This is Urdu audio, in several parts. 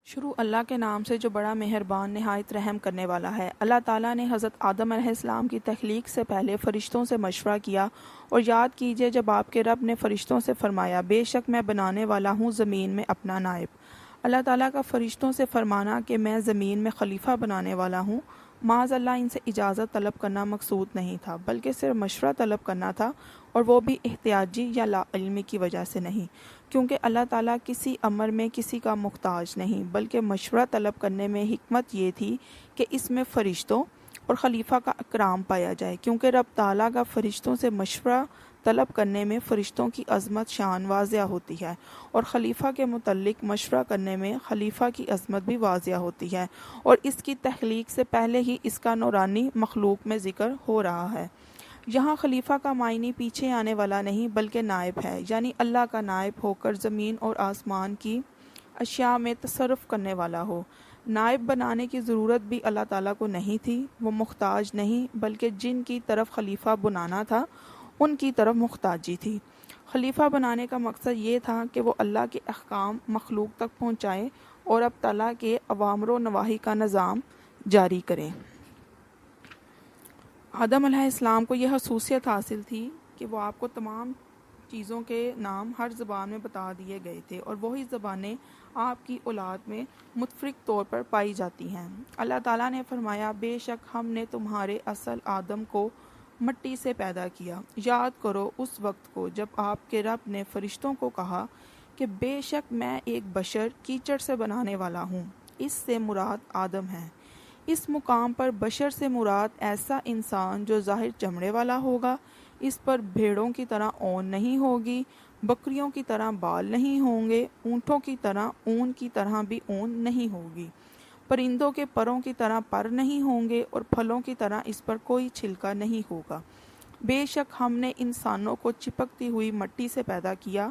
شروع اللہ کے نام سے جو بڑا مہربان نہایت رحم کرنے والا ہے۔ اللہ تعالیٰ نے حضرت آدم علیہ السلام کی تخلیق سے پہلے فرشتوں سے مشورہ کیا، اور یاد کیجئے جب آپ کے رب نے فرشتوں سے فرمایا بے شک میں بنانے والا ہوں زمین میں اپنا نائب۔ اللہ تعالیٰ کا فرشتوں سے فرمانا کہ میں زمین میں خلیفہ بنانے والا ہوں، معاذ اللہ ان سے اجازت طلب کرنا مقصود نہیں تھا، بلکہ صرف مشورہ طلب کرنا تھا، اور وہ بھی احتیاجی یا لا علمی کی وجہ سے نہیں، کیونکہ اللہ تعالیٰ کسی امر میں کسی کا محتاج نہیں، بلکہ مشورہ طلب کرنے میں حکمت یہ تھی کہ اس میں فرشتوں اور خلیفہ کا اکرام پایا جائے، کیونکہ رب تعالیٰ کا فرشتوں سے مشورہ طلب کرنے میں فرشتوں کی عظمت شان واضح ہوتی ہے، اور خلیفہ کے متعلق مشورہ کرنے میں خلیفہ کی عظمت بھی واضح ہوتی ہے، اور اس کی تخلیق سے پہلے ہی اس کا نورانی مخلوق میں ذکر ہو رہا ہے۔ یہاں خلیفہ کا معنی پیچھے آنے والا نہیں بلکہ نائب ہے، یعنی اللہ کا نائب ہو کر زمین اور آسمان کی اشیاء میں تصرف کرنے والا ہو۔ نائب بنانے کی ضرورت بھی اللہ تعالیٰ کو نہیں تھی، وہ محتاج نہیں، بلکہ جن کی طرف خلیفہ بنانا تھا ان کی طرف محتاجی تھی۔ خلیفہ بنانے کا مقصد یہ تھا کہ وہ اللہ کے احکام مخلوق تک پہنچائے اور اب تعالیٰ کے اوامر و نواہی کا نظام جاری کریں۔ آدم علیہ السلام کو یہ خصوصیت حاصل تھی کہ وہ آپ کو تمام چیزوں کے نام ہر زبان میں بتا دیے گئے تھے، اور وہی زبانیں آپ کی اولاد میں متفرق طور پر پائی جاتی ہیں۔ اللہ تعالیٰ نے فرمایا بے شک ہم نے تمہارے اصل آدم کو مٹی سے پیدا کیا۔ یاد کرو اس وقت کو جب آپ کے رب نے فرشتوں کو کہا کہ بے شک میں ایک بشر کیچڑ سے بنانے والا ہوں، اس سے مراد آدم ہے۔ اس مقام پر بشر سے مراد ایسا انسان جو ظاہر چمڑے والا ہوگا، اس پر بھیڑوں کی طرح اون نہیں ہوگی، بکریوں کی طرح بال نہیں ہوں گے، اونٹوں کی طرح اون کی طرح بھی اون نہیں ہوگی، پرندوں کے پروں کی طرح پر نہیں ہوں گے، اور پھلوں کی طرح اس پر کوئی چھلکا نہیں ہوگا۔ بے شک ہم نے انسانوں کو چپکتی ہوئی مٹی سے پیدا کیا۔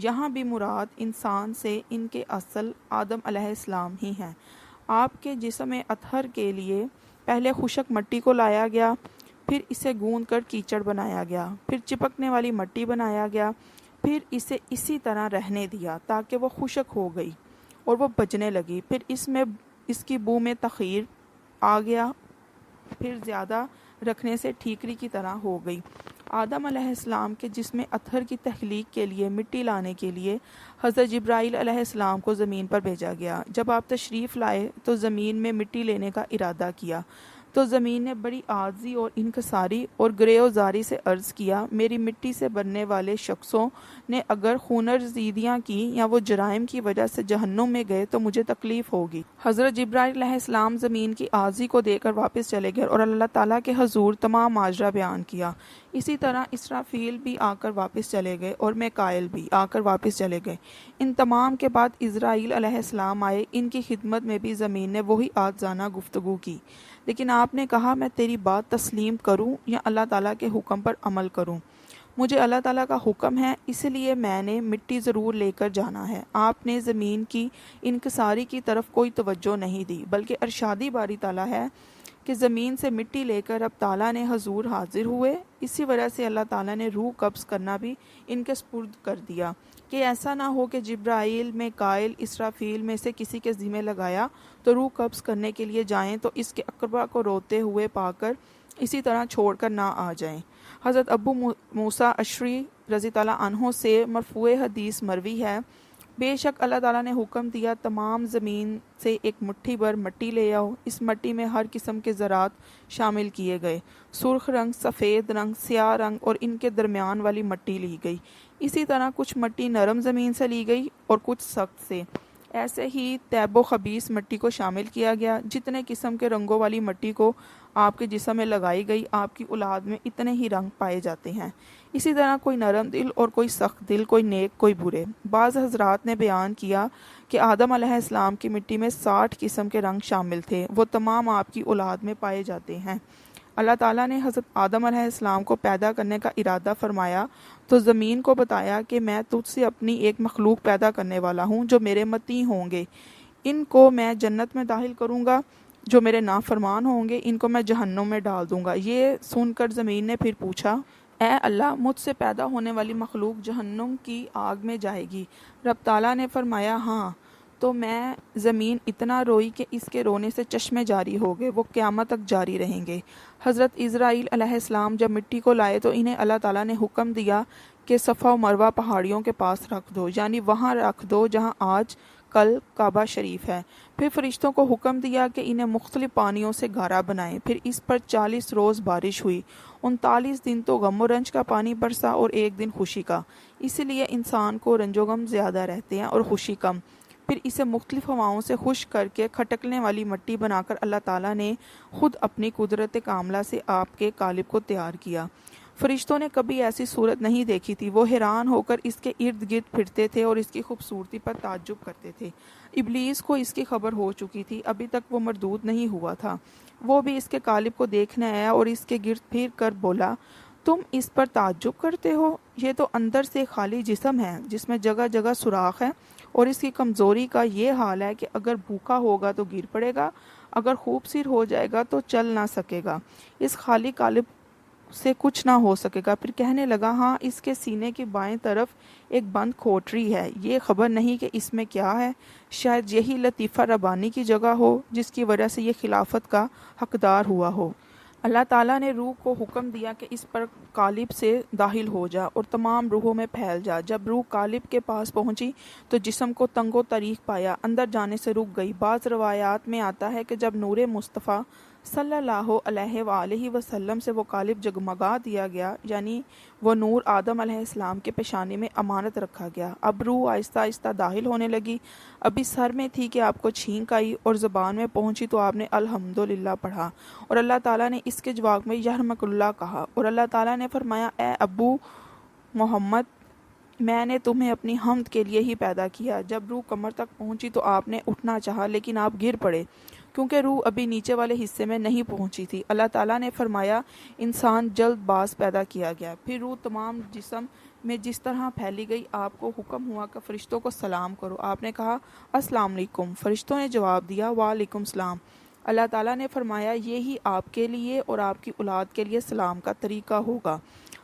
یہاں بھی مراد انسان سے ان کے اصل آدم علیہ السلام ہی ہیں۔ آپ کے جسم اطہر کے لیے پہلے خشک مٹی کو لایا گیا، پھر اسے گوندھ کر کیچڑ بنایا گیا، پھر چپکنے والی مٹی بنایا گیا، پھر اسے اسی طرح رہنے دیا تاکہ وہ خشک ہو گئی اور وہ بجنے لگی، پھر اس کی بو میں تغیر آ گیا، پھر زیادہ رکھنے سے ٹھیکری کی طرح ہو گئی۔ آدم علیہ السلام کے جسم اطہر کی تخلیق کے لیے مٹی لانے کے لیے حضرت جبرائیل علیہ السلام کو زمین پر بھیجا گیا۔ جب آپ تشریف لائے تو زمین میں مٹی لینے کا ارادہ کیا تو زمین نے بڑی عاجزی اور انکساری اور گریوزاری سے عرض کیا، میری مٹی سے بننے والے شخصوں نے اگر خونریزیاں کی یا وہ جرائم کی وجہ سے جہنم میں گئے تو مجھے تکلیف ہوگی۔ حضرت جبرائیل علیہ السلام زمین کی عاجزی کو دے کر واپس چلے گئے اور اللہ تعالیٰ کے حضور تمام ماجرا بیان کیا۔ اسی طرح اسرافیل بھی آ کر واپس چلے گئے اور میکائیل بھی آ کر واپس چلے گئے۔ ان تمام کے بعد اسرائیل علیہ السلام آئے۔ ان کی خدمت میں بھی زمین نے وہی عاجزانہ گفتگو کی، لیکن آپ نے کہا میں تیری بات تسلیم کروں یا اللہ تعالیٰ کے حکم پر عمل کروں؟ مجھے اللہ تعالیٰ کا حکم ہے، اس لیے میں نے مٹی ضرور لے کر جانا ہے۔ آپ نے زمین کی انکساری کی طرف کوئی توجہ نہیں دی، بلکہ ارشادی باری تعالیٰ ہے کہ زمین سے مٹی لے کر اب تعالیٰ نے حضور حاضر ہوئے۔ اسی وجہ سے اللہ تعالیٰ نے روح قبض کرنا بھی ان کے سپرد کر دیا کہ ایسا نہ ہو کہ جبرائیل، میکائیل، اسرافیل میں سے کسی کے ذمہ لگایا تو روح قبض کرنے کے لیے جائیں تو اس کے اقربا کو روتے ہوئے پا کر اسی طرح چھوڑ کر نہ آ جائیں۔ حضرت ابو موسیٰ اشعری رضی اللہ عنہ سے مرفوع حدیث مروی ہے، بے شک اللہ تعالیٰ نے حکم دیا تمام زمین سے ایک مٹھی بھر مٹی لے آؤ۔ اس مٹی میں ہر قسم کے زراعت شامل کیے گئے، سرخ رنگ، سفید رنگ، سیاہ رنگ اور ان کے درمیان والی مٹی لی گئی۔ اسی طرح کچھ مٹی نرم زمین سے لی گئی اور کچھ سخت سے۔ ایسے ہی طیب و خبیث مٹی کو شامل کیا گیا۔ جتنے قسم کے رنگوں والی مٹی کو آپ کے جسم میں لگائی گئی، آپ کی اولاد میں اتنے ہی رنگ پائے جاتے ہیں۔ اسی طرح کوئی نرم دل اور کوئی سخت دل، کوئی نیک کوئی برے۔ بعض حضرات نے بیان کیا کہ آدم علیہ السلام کی مٹی میں 60 قسم کے رنگ شامل تھے، وہ تمام آپ کی اولاد میں پائے جاتے ہیں۔ اللہ تعالیٰ نے حضرت آدم علیہ السلام کو پیدا کرنے کا ارادہ فرمایا تو زمین کو بتایا کہ میں تجھ سے اپنی ایک مخلوق پیدا کرنے والا ہوں جو میرے مطیع ہوں گے، ان کو میں جنت میں داخل کروں گا، جو میرے نافرمان ہوں گے ان کو میں جہنم میں ڈال دوں گا۔ یہ سن کر زمین نے پھر پوچھا، اے اللہ، مجھ سے پیدا ہونے والی مخلوق جہنم کی آگ میں جائے گی؟ رب تعالیٰ نے فرمایا، ہاں، تو میں زمین اتنا روئی کہ اس کے رونے سے چشمے جاری ہو گئے، وہ قیامت تک جاری رہیں گے۔ حضرت اسرائیل علیہ السلام جب مٹی کو لائے تو انہیں اللہ تعالیٰ نے حکم دیا کہ صفا و مروہ پہاڑیوں کے پاس رکھ دو، یعنی وہاں رکھ دو جہاں آج کل کعبہ شریف ہے۔ پھر فرشتوں کو حکم دیا کہ انہیں مختلف پانیوں سے گارا بنائیں۔ پھر اس پر 40 روز بارش ہوئی، 39 دن تو غم و رنج کا پانی برسا اور 1 دن خوشی کا۔ اسی لیے انسان کو رنج و غم زیادہ رہتے ہیں اور خوشی کم۔ پھر اسے مختلف ہواؤں سے خشک کر کے کھٹکنے والی مٹی بنا کر اللہ تعالیٰ نے خود اپنی قدرت کاملہ سے آپ کے قالب کو تیار کیا۔ فرشتوں نے کبھی ایسی صورت نہیں دیکھی تھی، وہ حیران ہو کر اس کے ارد گرد پھرتے تھے اور اس کی خوبصورتی پر تعجب کرتے تھے۔ ابلیس کو اس کی خبر ہو چکی تھی، ابھی تک وہ مردود نہیں ہوا تھا۔ وہ بھی اس کے قالب کو دیکھنے آیا اور اس کے گرد پھر کر بولا، تم اس پر تعجب کرتے ہو؟ یہ تو اندر سے خالی جسم ہے جس میں جگہ جگہ سوراخ ہے، اور اس کی کمزوری کا یہ حال ہے کہ اگر بھوکا ہوگا تو گر پڑے گا، اگر خوب سیر ہو جائے گا تو چل نہ سکے گا، اس خالی قالب سے کچھ نہ ہو سکے گا۔ پھر کہنے لگا، ہاں اس کے سینے کی بائیں طرف ایک بند کھوٹری ہے، یہ خبر نہیں کہ اس میں کیا ہے، شاید یہی لطیفہ ربانی کی جگہ ہو جس کی وجہ سے یہ خلافت کا حقدار ہوا ہو۔ اللہ تعالیٰ نے روح کو حکم دیا کہ اس پر قالب سے داخل ہو جا اور تمام روحوں میں پھیل جا۔ جب روح قالب کے پاس پہنچی تو جسم کو تنگ و تاریک پایا، اندر جانے سے رک گئی۔ بعض روایات میں آتا ہے کہ جب نور مصطفیٰ صلی اللہ علیہ وآلہ وسلم سے وہ قالب جگمگا دیا گیا، یعنی وہ نور آدم علیہ السلام کے پیشانی میں امانت رکھا گیا۔ اب روح آہستہ آہستہ داخل ہونے لگی، ابھی سر میں تھی کہ آپ کو چھینک آئی اور زبان میں پہنچی تو آپ نے الحمدللہ پڑھا، اور اللہ تعالیٰ نے اس کے جواب میں یرحمک اللہ کہا، اور اللہ تعالیٰ نے فرمایا، اے ابو محمد، میں نے تمہیں اپنی حمد کے لیے ہی پیدا کیا۔ جب روح کمر تک پہنچی تو آپ نے اٹھنا چاہا لیکن آپ گر پڑے کیونکہ روح ابھی نیچے والے حصے میں نہیں پہنچی تھی۔ اللہ تعالیٰ نے فرمایا، انسان جلد باز پیدا کیا گیا۔ پھر روح تمام جسم میں جس طرح پھیلی گئی، آپ کو حکم ہوا کہ فرشتوں کو سلام کرو۔ آپ نے کہا، السلام علیکم۔ فرشتوں نے جواب دیا، وعلیکم السلام۔ اللہ تعالیٰ نے فرمایا، یہی آپ کے لیے اور آپ کی اولاد کے لیے سلام کا طریقہ ہوگا۔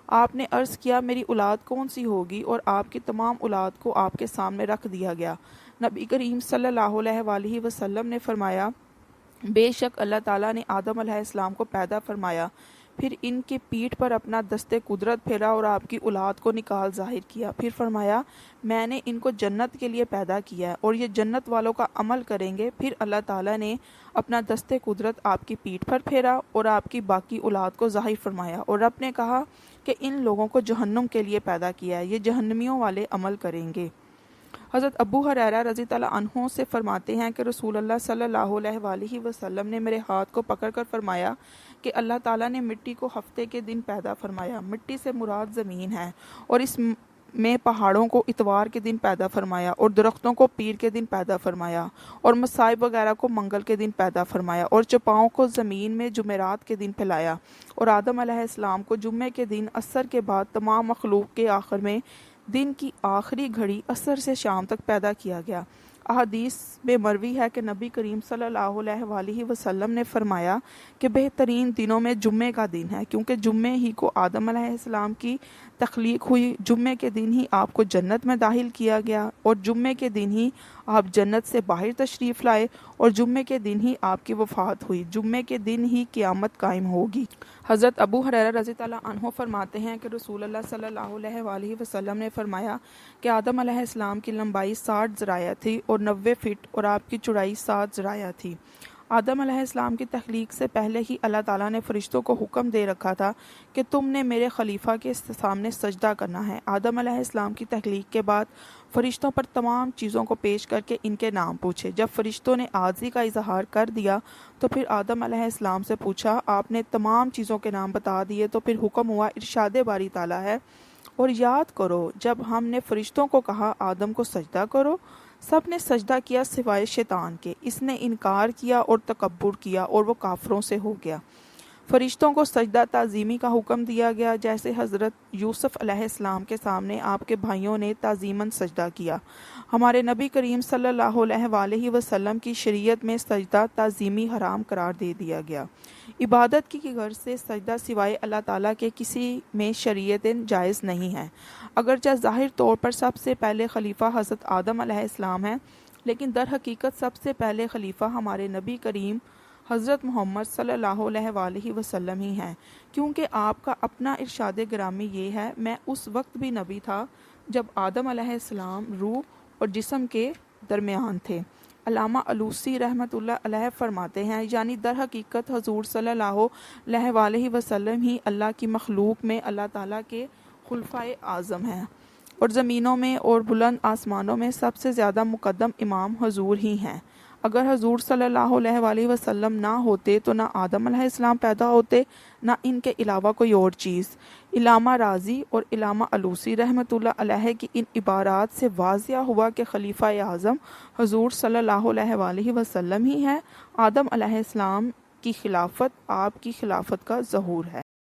آپ نے عرض کیا، میری اولاد کون سی ہوگی؟ اور آپ کی تمام اولاد کو آپ کے سامنے رکھ دیا گیا۔ نبی کریم صلی اللہ علیہ وآلہ وسلم نے فرمایا، بے شک اللہ تعالیٰ نے آدم علیہ السلام کو پیدا فرمایا، پھر ان کی پیٹھ پر اپنا دست قدرت پھیرا اور آپ کی اولاد کو نکال ظاہر کیا۔ پھر فرمایا، میں نے ان کو جنت کے لیے پیدا کیا ہے اور یہ جنت والوں کا عمل کریں گے۔ پھر اللہ تعالیٰ نے اپنا دست قدرت آپ کی پیٹھ پر پھیرا اور آپ کی باقی اولاد کو ظاہر فرمایا، اور رب نے کہا کہ ان لوگوں کو جہنم کے لیے پیدا کیا ہے، یہ جہنمیوں والے عمل کریں گے۔ حضرت ابو ہریرہ رضی اللہ عنہ سے فرماتے ہیں کہ رسول اللہ صلی اللہ علیہ وآلہ وسلم نے میرے ہاتھ کو پکڑ کر فرمایا کہ اللہ تعالیٰ نے مٹی کو ہفتے کے دن پیدا فرمایا، مٹی سے مراد زمین ہے، اور اس میں پہاڑوں کو اتوار کے دن پیدا فرمایا، اور درختوں کو پیر کے دن پیدا فرمایا، اور مصائب وغیرہ کو منگل کے دن پیدا فرمایا، اور چپاؤں کو زمین میں جمعرات کے دن پھیلایا، اور آدم علیہ السلام کو جمعے کے دن عصر کے بعد تمام مخلوق کے آخر میں دن کی آخری گھڑی عصر سے شام تک پیدا کیا گیا۔ احادیث میں مروی ہے کہ نبی کریم صلی اللہ علیہ وآلہ وسلم نے فرمایا کہ بہترین دنوں میں جمعے کا دن ہے، کیونکہ جمعے ہی کو آدم علیہ السلام کی تخلیق ہوئی، جمعے کے دن ہی آپ کو جنت میں داخل کیا گیا، اور جمعے کے دن ہی آپ جنت سے باہر تشریف لائے، اور جمعے کے دن ہی آپ کی وفات ہوئی، جمعے کے دن ہی قیامت قائم ہوگی۔ حضرت ابو ہریرہ رضی اللہ عنہ فرماتے ہیں کہ رسول اللہ صلی اللہ علیہ وآلہ وسلم نے فرمایا کہ آدم علیہ السلام کی لمبائی 60 ذراع تھی اور 90 فٹ، اور آپ کی چوڑائی 7 ذراع تھی۔ آدم علیہ السلام کی تخلیق سے پہلے ہی اللہ تعالیٰ نے فرشتوں کو حکم دے رکھا تھا کہ تم نے میرے خلیفہ کے سامنے سجدہ کرنا ہے۔ آدم علیہ السلام کی تخلیق کے بعد فرشتوں پر تمام چیزوں کو پیش کر کے ان کے نام پوچھے۔ جب فرشتوں نے عاجزی کا اظہار کر دیا تو پھر آدم علیہ السلام سے پوچھا، آپ نے تمام چیزوں کے نام بتا دیے تو پھر حکم ہوا، ارشاد باری تعالیٰ ہے، اور یاد کرو جب ہم نے فرشتوں کو کہا آدم کو سجدہ کرو، سب نے سجدہ کیا سوائے شیطان کے، اس نے انکار کیا اور تکبر کیا اور وہ کافروں سے ہو گیا۔ فرشتوں کو سجدہ تعظیمی کا حکم دیا گیا، جیسے حضرت یوسف علیہ السلام کے سامنے آپ کے بھائیوں نے تعظیماً سجدہ کیا۔ ہمارے نبی کریم صلی اللہ علیہ وآلہ وسلم کی شریعت میں سجدہ تعظیمی حرام قرار دے دیا گیا۔ عبادت کی غرض سے سجدہ سوائے اللہ تعالیٰ کے کسی میں شریعتاً جائز نہیں ہے، اگرچہ ظاہر طور پر سب سے پہلے خلیفہ حضرت آدم علیہ السلام ہیں، لیکن در حقیقت سب سے پہلے خلیفہ ہمارے نبی کریم حضرت محمد صلی اللہ علیہ وآلہ وسلم ہی ہیں، کیونکہ آپ کا اپنا ارشاد گرامی یہ ہے، میں اس وقت بھی نبی تھا جب آدم علیہ السلام روح اور جسم کے درمیان تھے۔ علامہ علوسی رحمۃ اللہ علیہ فرماتے ہیں، یعنی در حقیقت حضور صلی اللہ علیہ وآلہ وسلم ہی اللہ کی مخلوق میں اللہ تعالیٰ کے خلفائے اعظم ہیں، اور زمینوں میں اور بلند آسمانوں میں سب سے زیادہ مقدم امام حضور ہی ہیں۔ اگر حضور صلی اللہ علیہ وآلہ وسلم نہ ہوتے تو نہ آدم علیہ السلام پیدا ہوتے، نہ ان کے علاوہ کوئی اور چیز۔ علامہ رازی اور علامہ علوسی رحمۃ اللہ علیہ کی ان عبارات سے واضح ہوا کہ خلیفہ اعظم حضور صلی اللہ علیہ وآلہ وسلم ہی ہیں۔ آدم علیہ السلام کی خلافت آپ کی خلافت کا ظہور ہے۔